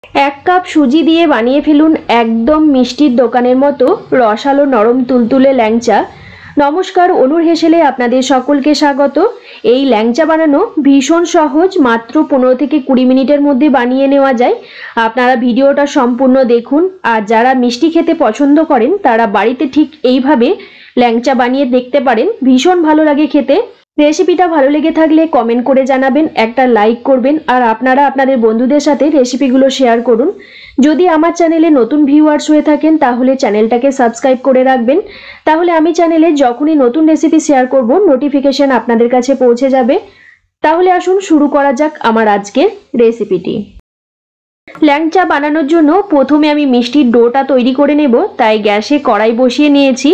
এক কাপ সুজি দিয়ে বানিয়ে ফেলুন একদম মিষ্টির দোকানের মতো রসালো নরম তুলতুলে ল্যাংচা। নমস্কার, অনুর হেসেলে আপনাদের সকলকে স্বাগত। এই ল্যাংচা বানানো ভীষণ সহজ, মাত্র 15 থেকে 20 মিনিটের মধ্যে বানিয়ে নেওয়া যায়। আপনারা ভিডিওটা সম্পূর্ণ দেখুন, আর যারা মিষ্টি খেতে পছন্দ করেন তারা বাড়িতে ঠিক এইভাবে ল্যাংচা বানিয়ে দেখতে পারেন, ভীষণ ভালো লাগে খেতে। রেসিপিটা ভালো লেগে থাকলে কমেন্ট করে জানাবেন, একটা লাইক করবেন, আর আপনারা আপনাদের বন্ধুদের সাথে রেসিপিগুলো শেয়ার করুন। যদি আমার চ্যানেলে নতুন ভিউয়ার্স হয়ে থাকেন তাহলে চ্যানেলটাকে সাবস্ক্রাইব করে রাখবেন, তাহলে আমি চ্যানেলে যখনই নতুন রেসিপি শেয়ার করব নোটিফিকেশন আপনাদের কাছে পৌঁছে যাবে। তাহলে আসুন শুরু করা যাক আমার আজকের রেসিপিটি। ল্যাংচা বানানোর জন্য প্রথমে আমি মিষ্টির ডোটা তৈরি করে নেব, তাই গ্যাসে কড়াই বসিয়ে নিয়েছি।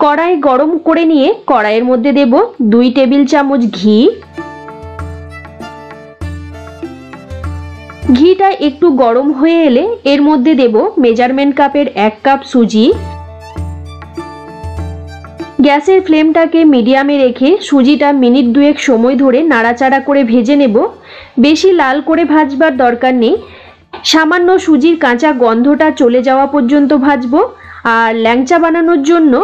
কড়াই গরম করে নিয়ে কড়াইয়ের মধ্যে দেব 2 টেবিল চামচ ঘি। ঘিটা একটু গরম হয়ে এলে এর মধ্যে দেব মেজারমেন্ট কাপের 1 কাপ সুজি। গ্যাসের ফ্লেমটাকে মিডিয়ামে রেখে সুজিটা মিনিট 2 সময় ধরে নাড়াচাড়া করে ভেজে নেব। বেশি লাল করে ভাজবার দরকার নেই, সামান্য সুজির কাঁচা গন্ধটা চলে যাওয়া পর্যন্ত ভাজবো। আর ল্যাংচা বানানোর জন্য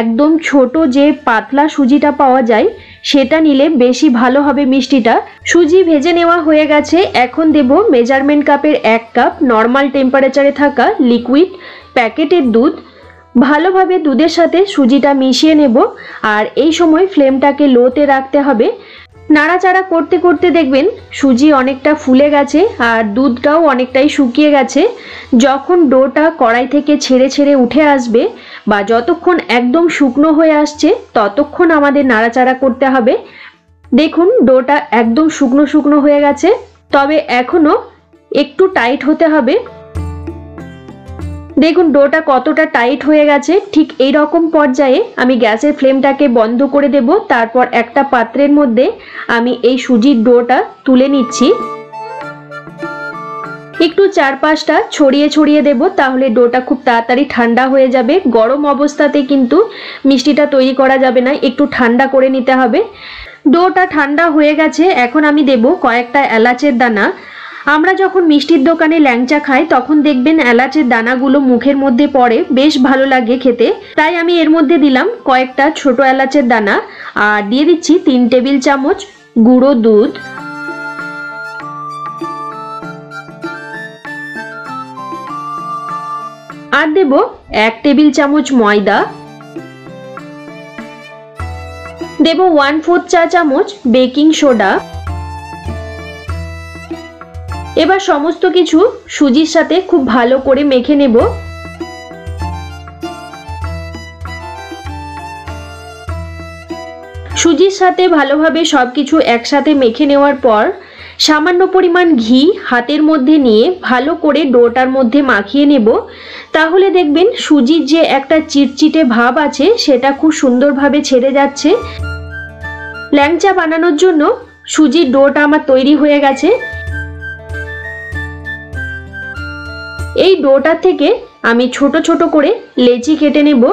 একদম ছোট যে পাতলা সুজিটা পাওয়া যায় সেটা নিলে বেশি ভালো হবে মিষ্টিটা। সুজি ভেজে নেওয়া হয়ে গেছে, এখন দেব মেজারমেন্ট কাপের 1 কাপ নর্মাল টেম্পারেচারে থাকা লিকুইড প্যাকেটের দুধ। ভালোভাবে দুধের সাথে সুজিটা মিশিয়ে নেব, আর এই সময় ফ্লেমটাকে লোতে রাখতে হবে। নাড়াচাড়া করতে করতে দেখবেন সুজি অনেকটা ফুলে গেছে আর দুধটাও অনেকটাই শুকিয়ে গেছে। যখন ডোটা কড়াই থেকে ছেড়ে ছেড়ে উঠে আসবে বা যতক্ষণ একদম শুকনো হয়ে আসছে ততক্ষণ আমাদের নাড়াচাড়া করতে হবে। দেখুন ডোটা একদম শুকনো শুকনো হয়ে গেছে, তবে এখনো একটু টাইট হতে হবে। দেখুন ডোটা কতটা টাইট হয়ে গেছে। ঠিক এই রকম পর্যায়ে আমি গ্যাসের ফ্লেমটাকে বন্ধ করে দেব। তারপর একটা পাত্রের মধ্যে আমি এই সুজির ডোটা তুলে নিচ্ছি। একটু চারপাশটা ছড়িয়ে ছড়িয়ে দেব, তাহলে ডোটা খুব তাড়াতাড়ি ঠান্ডা হয়ে যাবে। গরম অবস্থাতে কিন্তু মিষ্টিটা তৈরি করা যাবে না, একটু ঠান্ডা করে নিতে হবে। ডোটা ঠান্ডা হয়ে গেছে, এখন আমি দেব কয়েকটা এলাচের দানা। আমরা যখন মিষ্টির দোকানে ল্যাংচা খাই তখন দেখবেন এলাচের দানাগুলো মুখের মধ্যে পড়ে, বেশ ভালো লাগে খেতে। তাই আমি এর মধ্যে দিলাম কয়েকটা ছোট এলাচের দানা, আর দিয়ে দিচ্ছি 3 টেবিল চামচ গুঁড়ো দুধ। আর দেব 1 টেবিল চামচ ময়দা। দেব 1/4 চা চামচ বেকিং সোডা। এবার সমস্ত কিছু সুজির সাথে খুব ভালো করে মেখে নেব। সুজির সাথে ভালোভাবে সবকিছু একসাথে মেখে নেওয়ার পর সামান্য পরিমাণ ঘি হাতের মধ্যে নিয়ে ভালো করে ডোটার মধ্যে মাখিয়ে নেব। তাহলে দেখবেন সুজির যে একটা চিটচিটে ভাব আছে সেটা খুব সুন্দরভাবে ছেড়ে যাচ্ছে। ল্যাংচা বানানোর জন্য সুজির ডোটা আমার তৈরি হয়ে গেছে। এই ডোটা থেকে আমি ছোট ছোট করে লেচি কেটে নেব।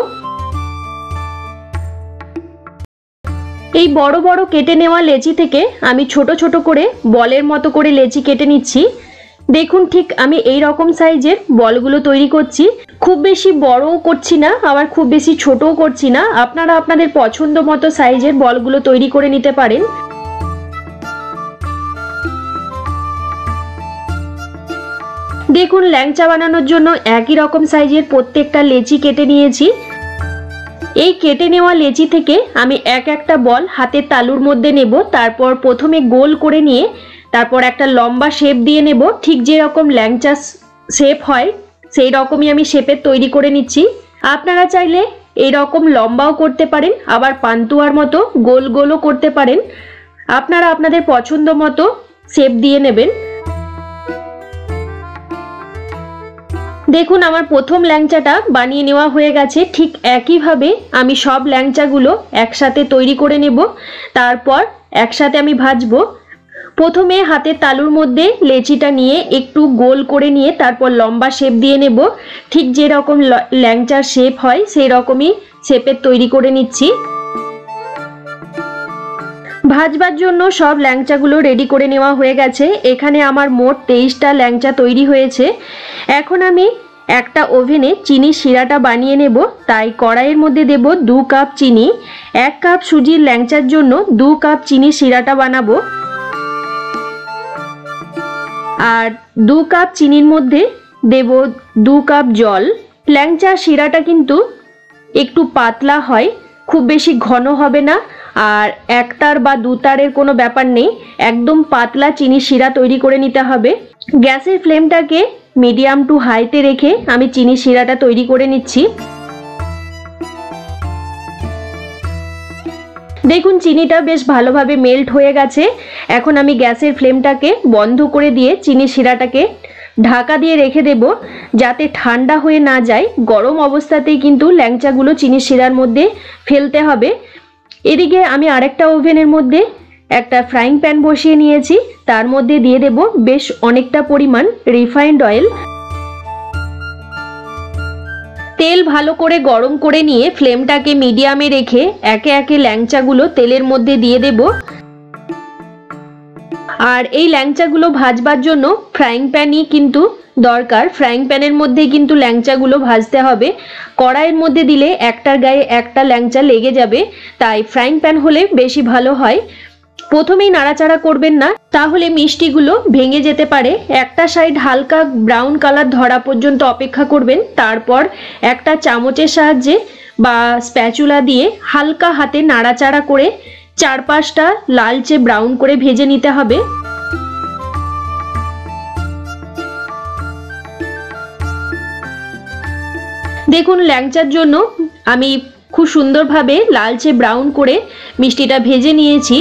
এই বড় বড় কেটে নেওয়া লেচি থেকে আমি ছোট ছোট করে বলের মতো করে লেচি কেটে নিচ্ছি। দেখুন ঠিক আমি এই রকম সাইজের বলগুলো তৈরি করছি, খুব বেশি বড়ও করছি না আবার খুব বেশি ছোটও করছি না। আপনারা আপনাদের পছন্দ মতো সাইজের বলগুলো তৈরি করে নিতে পারেন। দেখুন ল্যাংচা বানানোর জন্য একই রকম সাইজের প্রত্যেকটা লেচি কেটে নিয়েছি। এই কেটে নেওয়া লেচি থেকে আমি একটা বল হাতের তালুর মধ্যে নেব। তারপর প্রথমে গোল করে নিয়ে তারপর একটা লম্বা শেপ দিয়ে নেব। ঠিক যেরকম ল্যাংচা শেপ হয় সেই রকমই আমি শেপের তৈরি করে নিচ্ছি। আপনারা চাইলে এই রকম লম্বাও করতে পারেন, আবার পান্তুয়ার মতো গোল গোলও করতে পারেন। আপনারা আপনাদের পছন্দ মতো শেপ দিয়ে নেবেন। দেখুন আমার প্রথম ল্যাংচাটা বানিয়ে নেওয়া হয়ে গেছে। ঠিক একইভাবে আমি সব ল্যাংচাগুলো একসাথে তৈরি করে নেব, তারপর একসাথে আমি ভাজবো। প্রথমে হাতের তালুর মধ্যে লেচিটা নিয়ে একটু গোল করে নিয়ে তারপর লম্বা শেপ দিয়ে নেব। ঠিক যেরকম ল্যাংচার শেপ হয় সেই রকমই শেপের তৈরি করে নিচ্ছি। ভাজবার জন্য সব ল্যাংচাগুলো রেডি করে নেওয়া হয়ে গেছে। এখানে আমার মোট 23টা ল্যাংচা তৈরি হয়েছে। এখন আমি একটা ওভেনে চিনির শিরাটা বানিয়ে নেব। তাই কড়াইয়ের মধ্যে দেব 2 কাপ চিনি। 1 কাপ সুজির ল্যাংচার জন্য 2 কাপ চিনির শিরাটা বানাবো। আর 2 কাপ চিনির মধ্যে দেব 2 কাপ জল। ল্যাংচা শিরাটা কিন্তু একটু পাতলা হয়, খুব বেশি ঘন হবে না, আর একতার বা দুতারের কোনো ব্যাপার নেই। একদম পাতলা চিনি শিরা তৈরি করে নিতে হবে। গ্যাসের ফ্লেমটাকে মিডিয়াম টু হাইতে রেখে আমি চিনি শিরাটা তৈরি করে নিচ্ছি। দেখুন চিনিটা বেশ ভালোভাবে মেল্ট হয়ে গেছে। এখন আমি গ্যাসের ফ্লেমটাকে বন্ধ করে দিয়ে চিনি শিরাটাকে ঢাকা দিয়ে রেখে দেব, যাতে ঠান্ডা হয়ে না যায়। গরম অবস্থাতেই কিন্তু ল্যাংচাগুলো চিনি শিরার মধ্যে ফেলতে হবে। এদিকে আমি আরেকটা ওভেনের মধ্যে একটা ফ্রাইং প্যান বসিয়ে নিয়েছি। তার মধ্যে দিয়ে দেব বেশ অনেকটা পরিমাণ রিফাইন্ড অয়েল। তেল ভালো করে গরম করে নিয়ে ফ্লেমটাকে মিডিয়ামে রেখে একে একে ল্যাংচাগুলো তেলের মধ্যে দিয়ে দেব। আর এই ল্যাংচাগুলো ভাজবার জন্য ফ্রাইং প্যানই কিন্তু দরকার। ফ্রাইং প্যানের মধ্যে কিন্তু ল্যাংচাগুলো ভাজতে হবে। কড়াইয়ের মধ্যে দিলে একটার গায়ে একটা ল্যাংচা লেগে যাবে, তাই ফ্রাইং প্যান হলে বেশি ভালো হয়। প্রথমেই নাড়াচাড়া করবেন না, তাহলে মিষ্টিগুলো ভেঙে যেতে পারে। একটা সাইড হালকা ব্রাউন কালার ধরা পর্যন্ত অপেক্ষা করবেন। তারপর একটা চামচের সাহায্যে বা স্প্যাচুলা দিয়ে হালকা হাতে নাড়াচাড়া করে চারপাশটা লালচে ব্রাউন করে ভেজে নিতে হবে। দেখুন ল্যাংচার জন্য আমি খুব সুন্দরভাবে লালচে ব্রাউন করে মিষ্টিটা ভেজে নিয়েছি।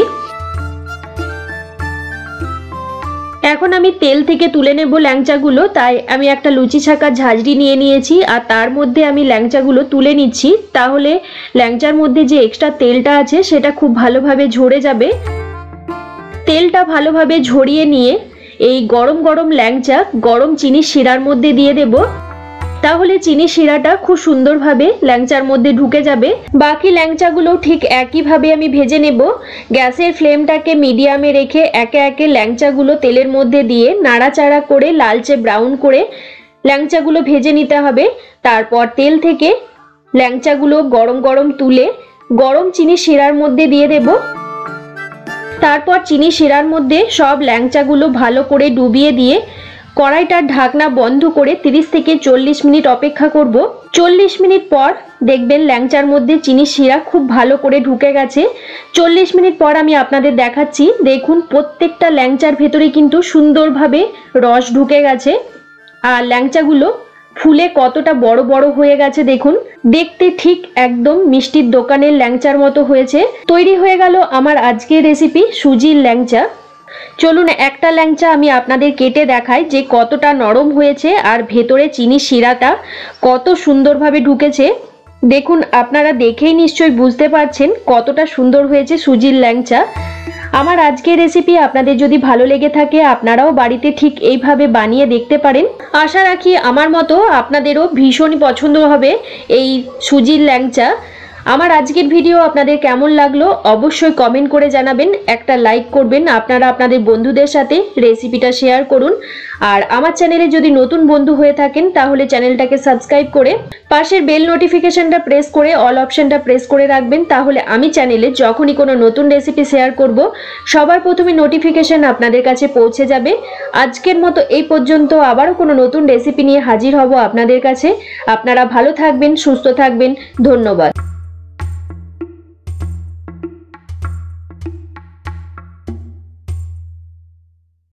এখন আমি তেল থেকে তুলে নেব ল্যাংচাগুলো। তাই আমি একটা লুচি ছাঁকার ঝাঁঝরি নিয়ে নিয়েছি, আর তার মধ্যে আমি ল্যাংচাগুলো তুলে নিচ্ছি। তাহলে ল্যাংচার মধ্যে যে এক্সট্রা তেলটা আছে সেটা খুব ভালোভাবে ঝরে যাবে। তেলটা ভালোভাবে ঝরিয়ে নিয়ে এই গরম গরম ল্যাংচা গরম চিনির শিরার মধ্যে দিয়ে দেব। তাহলে চিনি শিরাটা খুব সুন্দরভাবে ল্যাংচার মধ্যে ঢুকে যাবে। বাকি ল্যাংচাগুলো ঠিক একইভাবে আমি ভেজে নেব। গ্যাসের ফ্লেমটাকে মিডিয়ামে রেখে একে একে ল্যাংচাগুলো তেলের মধ্যে দিয়ে নাড়াচাড়া করে লালচে ব্রাউন করে ল্যাংচাগুলো ভেজে নিতে হবে। তারপর তেল থেকে ল্যাংচাগুলো গরম গরম তুলে গরম চিনি শিরার মধ্যে দিয়ে দেব। তারপর চিনি শিরার মধ্যে সব ল্যাংচাগুলো ভালো করে ডুবিয়ে দিয়ে কড়াইটার ঢাকনা বন্ধ করে 30 থেকে 40 মিনিট অপেক্ষা করব। 40 মিনিট পর দেখবেন ল্যাংচার মধ্যে চিনির শিরা খুব ভালো করে ঢুকে গেছে। 40 মিনিট পর আমি আপনাদের দেখাচ্ছি। দেখুন প্রত্যেকটা ল্যাংচার ভেতরে কিন্তু সুন্দরভাবে রস ঢুকে গেছে, আর ল্যাংচাগুলো ফুলে কতটা বড় বড় হয়ে গেছে দেখুন। দেখতে ঠিক একদম মিষ্টির দোকানের ল্যাংচার মতো হয়েছে। তৈরি হয়ে গেল আমার আজকের রেসিপি সুজির ল্যাংচা। চলুন একটা ল্যাংচা আমি আপনাদের কেটে দেখাই যে কতটা নরম হয়েছে আর ভেতরে চিনি শিরাটা কত সুন্দরভাবে ঢুকেছে। দেখুন আপনারা দেখেই নিশ্চয়ই বুঝতে পারছেন কতটা সুন্দর হয়েছে সুজির ল্যাংচা। আমার আজকের রেসিপি আপনাদের যদি ভালো লেগে থাকে আপনারাও বাড়িতে ঠিক এইভাবে বানিয়ে দেখতে পারেন। আশা রাখি আমার মতো আপনাদেরও ভীষণই পছন্দ হবে এই সুজির ল্যাংচা। আমার আজকের ভিডিও আপনাদের কেমন লাগলো অবশ্যই কমেন্ট করে জানাবেন। একটা লাইক করবেন। আপনারা আপনাদের বন্ধুদের সাথে রেসিপিটা শেয়ার করুন। আর আমার চ্যানেলে যদি নতুন বন্ধু হয়ে থাকেন তাহলে চ্যানেলটাকে সাবস্ক্রাইব করে পাশের বেল নোটিফিকেশনটা প্রেস করে অল অপশনটা প্রেস করে রাখবেন। তাহলে আমি চ্যানেলে যখনই কোনো নতুন রেসিপি শেয়ার করব সবার প্রথমে নোটিফিকেশন আপনাদের কাছে পৌঁছে যাবে। আজকের মতো এই পর্যন্ত, আবারও কোনো নতুন রেসিপি নিয়ে হাজির হব আপনাদের কাছে। আপনারা ভালো থাকবেন, সুস্থ থাকবেন। ধন্যবাদ।